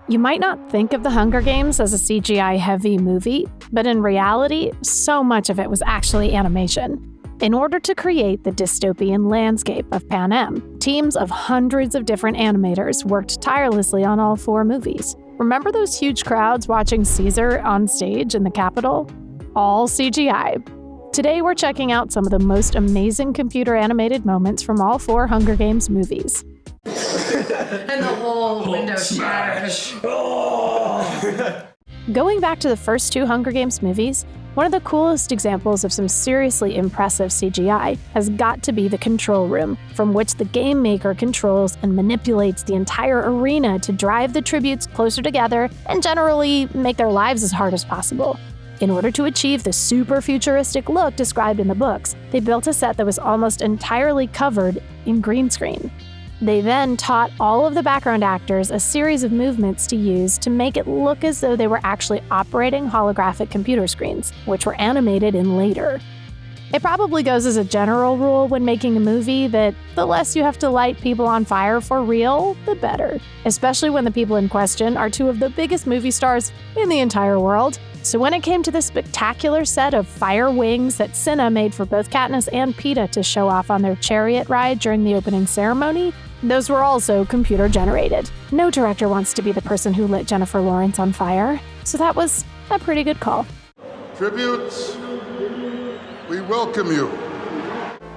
You might not think of The Hunger Games as a CGI-heavy movie, but in reality, so much of it was actually animation. In order to create the dystopian landscape of Panem, teams of hundreds of different animators worked tirelessly on all 4 movies. Remember those huge crowds watching Caesar on stage in the Capitol? All CGI. Today we're checking out some of the most amazing computer-animated moments from all 4 Hunger Games movies. And the whole window shatters. Going back to the first 2 Hunger Games movies, one of the coolest examples of some seriously impressive CGI has got to be the control room, from which the game maker controls and manipulates the entire arena to drive the tributes closer together and generally make their lives as hard as possible. In order to achieve the super futuristic look described in the books, they built a set that was almost entirely covered in green screen. They then taught all of the background actors a series of movements to use to make it look as though they were actually operating holographic computer screens, which were animated in later. It probably goes as a general rule when making a movie that the less you have to light people on fire for real, the better, especially when the people in question are 2 of the biggest movie stars in the entire world. So when it came to the spectacular set of fire wings that Cinna made for both Katniss and Peeta to show off on their chariot ride during the opening ceremony, those were also computer-generated. No director wants to be the person who lit Jennifer Lawrence on fire, so that was a pretty good call. Tributes, we welcome you.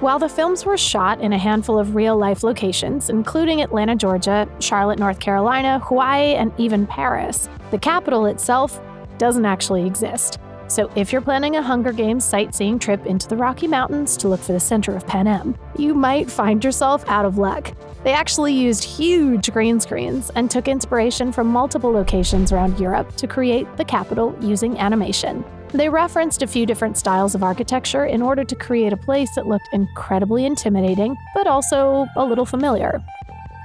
While the films were shot in a handful of real-life locations, including Atlanta, Georgia, Charlotte, North Carolina, Hawaii, and even Paris, the Capitol itself doesn't actually exist. So if you're planning a Hunger Games sightseeing trip into the Rocky Mountains to look for the center of Panem, you might find yourself out of luck. They actually used huge green screens and took inspiration from multiple locations around Europe to create the Capitol using animation. They referenced a few different styles of architecture in order to create a place that looked incredibly intimidating, but also a little familiar.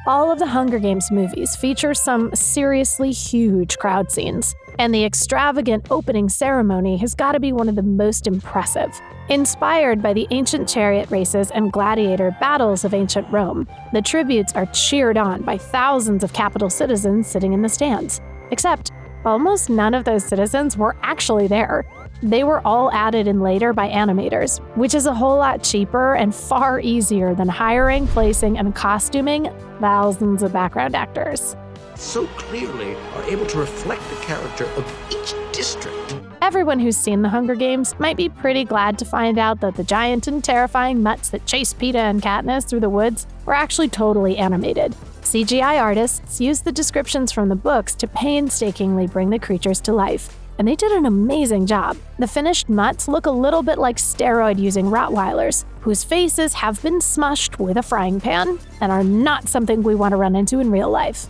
All of the Hunger Games movies feature some seriously huge crowd scenes, and the extravagant opening ceremony has got to be one of the most impressive. Inspired by the ancient chariot races and gladiator battles of ancient Rome, the tributes are cheered on by thousands of Capitol citizens sitting in the stands. Except, almost none of those citizens were actually there. They were all added in later by animators, which is a whole lot cheaper and far easier than hiring, placing, and costuming thousands of background actors. So clearly are able to reflect the character of each district. Everyone who's seen The Hunger Games might be pretty glad to find out that the giant and terrifying MUTTS that chase Peeta and Katniss through the woods were actually totally animated. CGI artists used the descriptions from the books to painstakingly bring the creatures to life, and they did an amazing job. The finished MUTTS look a little bit like steroid-using Rottweilers, whose faces have been smushed with a frying pan and are not something we want to run into in real life.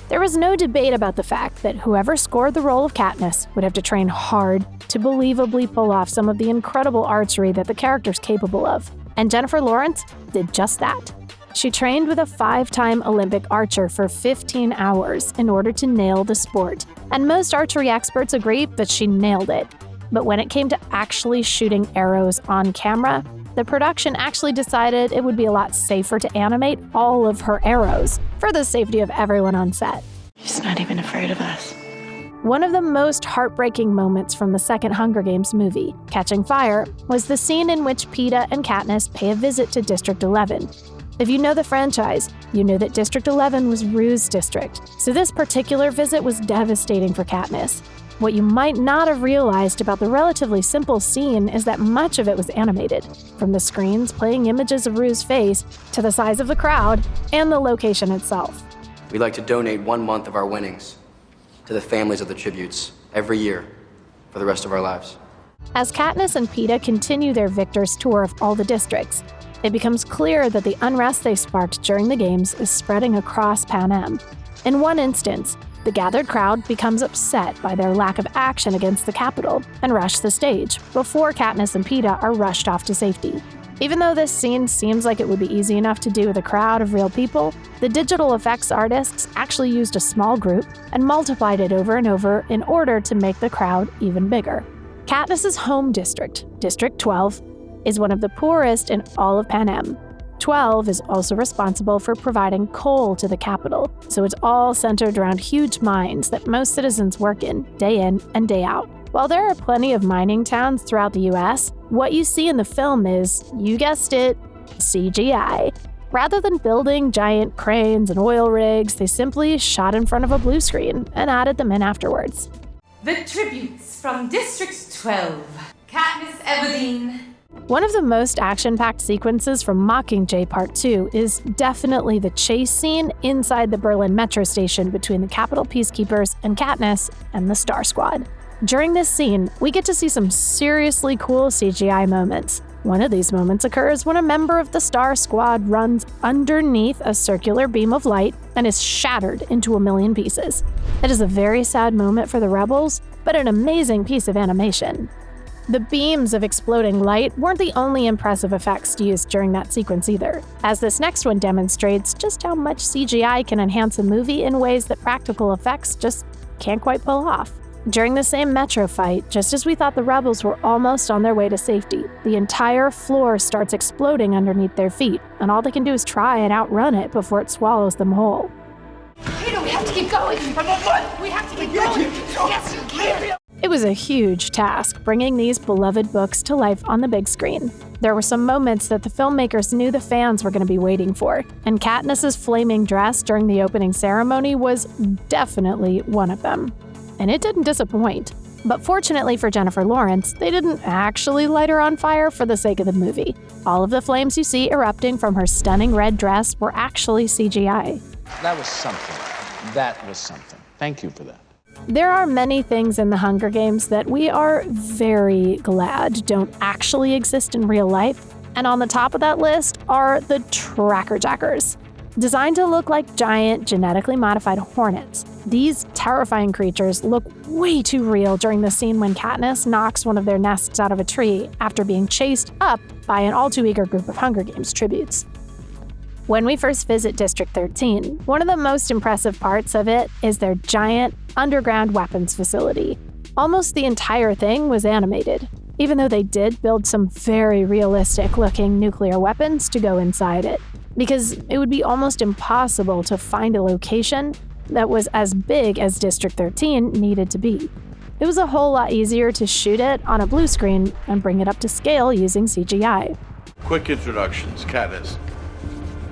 There was no debate about the fact that whoever scored the role of Katniss would have to train hard to believably pull off some of the incredible archery that the character's capable of. And Jennifer Lawrence did just that. She trained with a 5-time Olympic archer for 15 hours in order to nail the sport. And most archery experts agree that she nailed it. But when it came to actually shooting arrows on camera, the production actually decided it would be a lot safer to animate all of her arrows for the safety of everyone on set. He's not even afraid of us. One of the most heartbreaking moments from the second Hunger Games movie, Catching Fire, was the scene in which Peeta and Katniss pay a visit to District 11. If you know the franchise, you know that District 11 was Rue's district, so this particular visit was devastating for Katniss. What you might not have realized about the relatively simple scene is that much of it was animated, from the screens playing images of Rue's face to the size of the crowd and the location itself. We'd like to donate 1 month of our winnings to the families of the tributes every year for the rest of our lives. As Katniss and Peeta continue their victor's tour of all the districts, it becomes clear that the unrest they sparked during the games is spreading across Panem. In one instance, the gathered crowd becomes upset by their lack of action against the Capitol and rush the stage before Katniss and Peeta are rushed off to safety. Even though this scene seems like it would be easy enough to do with a crowd of real people, the digital effects artists actually used a small group and multiplied it over and over in order to make the crowd even bigger. Katniss's home district, District 12, is one of the poorest in all of Panem. 12 is also responsible for providing coal to the capital, so it's all centered around huge mines that most citizens work in and day out. While there are plenty of mining towns throughout the US, what you see in the film is, you guessed it, CGI. Rather than building giant cranes and oil rigs, they simply shot in front of a blue screen and added them in afterwards. The tributes from District 12. Katniss Arrow. One of the most action-packed sequences from Mockingjay Part 2 is definitely the chase scene inside the Berlin metro station between the Capitol Peacekeepers and Katniss and the Star Squad. During this scene, we get to see some seriously cool CGI moments. One of these moments occurs when a member of the Star Squad runs underneath a circular beam of light and is shattered into a million pieces. It is a very sad moment for the rebels, but an amazing piece of animation. The beams of exploding light weren't the only impressive effects used during that sequence either, as this next one demonstrates just how much CGI can enhance a movie in ways that practical effects just can't quite pull off. During the same metro fight, just as we thought the rebels were almost on their way to safety, the entire floor starts exploding underneath their feet, and all they can do is try and outrun it before it swallows them whole. Peeta, we have to keep going. We have to keep going. Yes, you can. It was a huge task bringing these beloved books to life on the big screen. There were some moments that the filmmakers knew the fans were going to be waiting for, and Katniss's flaming dress during the opening ceremony was definitely one of them. And it didn't disappoint. But fortunately for Jennifer Lawrence, they didn't actually light her on fire for the sake of the movie. All of the flames you see erupting from her stunning red dress were actually CGI. That was something. That was something. Thank you for that. There are many things in the Hunger Games that we are very glad don't actually exist in real life. And on the top of that list are the Tracker Jackers. Designed to look like giant, genetically modified hornets, these terrifying creatures look way too real during the scene when Katniss knocks one of their nests out of a tree after being chased up by an all-too-eager group of Hunger Games tributes. When we first visit District 13, one of the most impressive parts of it is their giant underground weapons facility. Almost the entire thing was animated, even though they did build some very realistic-looking nuclear weapons to go inside it, because it would be almost impossible to find a location that was as big as District 13 needed to be. It was a whole lot easier to shoot it on a blue screen and bring it up to scale using CGI. Quick introductions, Katniss.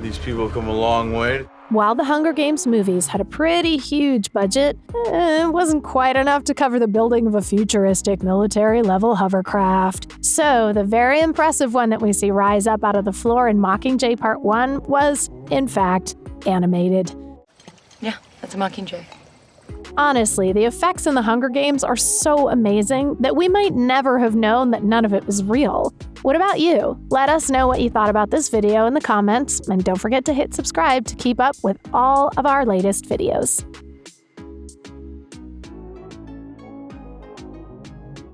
These people come a long way. While the Hunger Games movies had a pretty huge budget, it wasn't quite enough to cover the building of a futuristic military-level hovercraft. So the very impressive one that we see rise up out of the floor in Mockingjay Part 1 was, in fact, animated. Yeah, that's a Mockingjay. Honestly, the effects in the Hunger Games are so amazing that we might never have known that none of it was real. What about you? Let us know what you thought about this video in the comments, and don't forget to hit subscribe to keep up with all of our latest videos.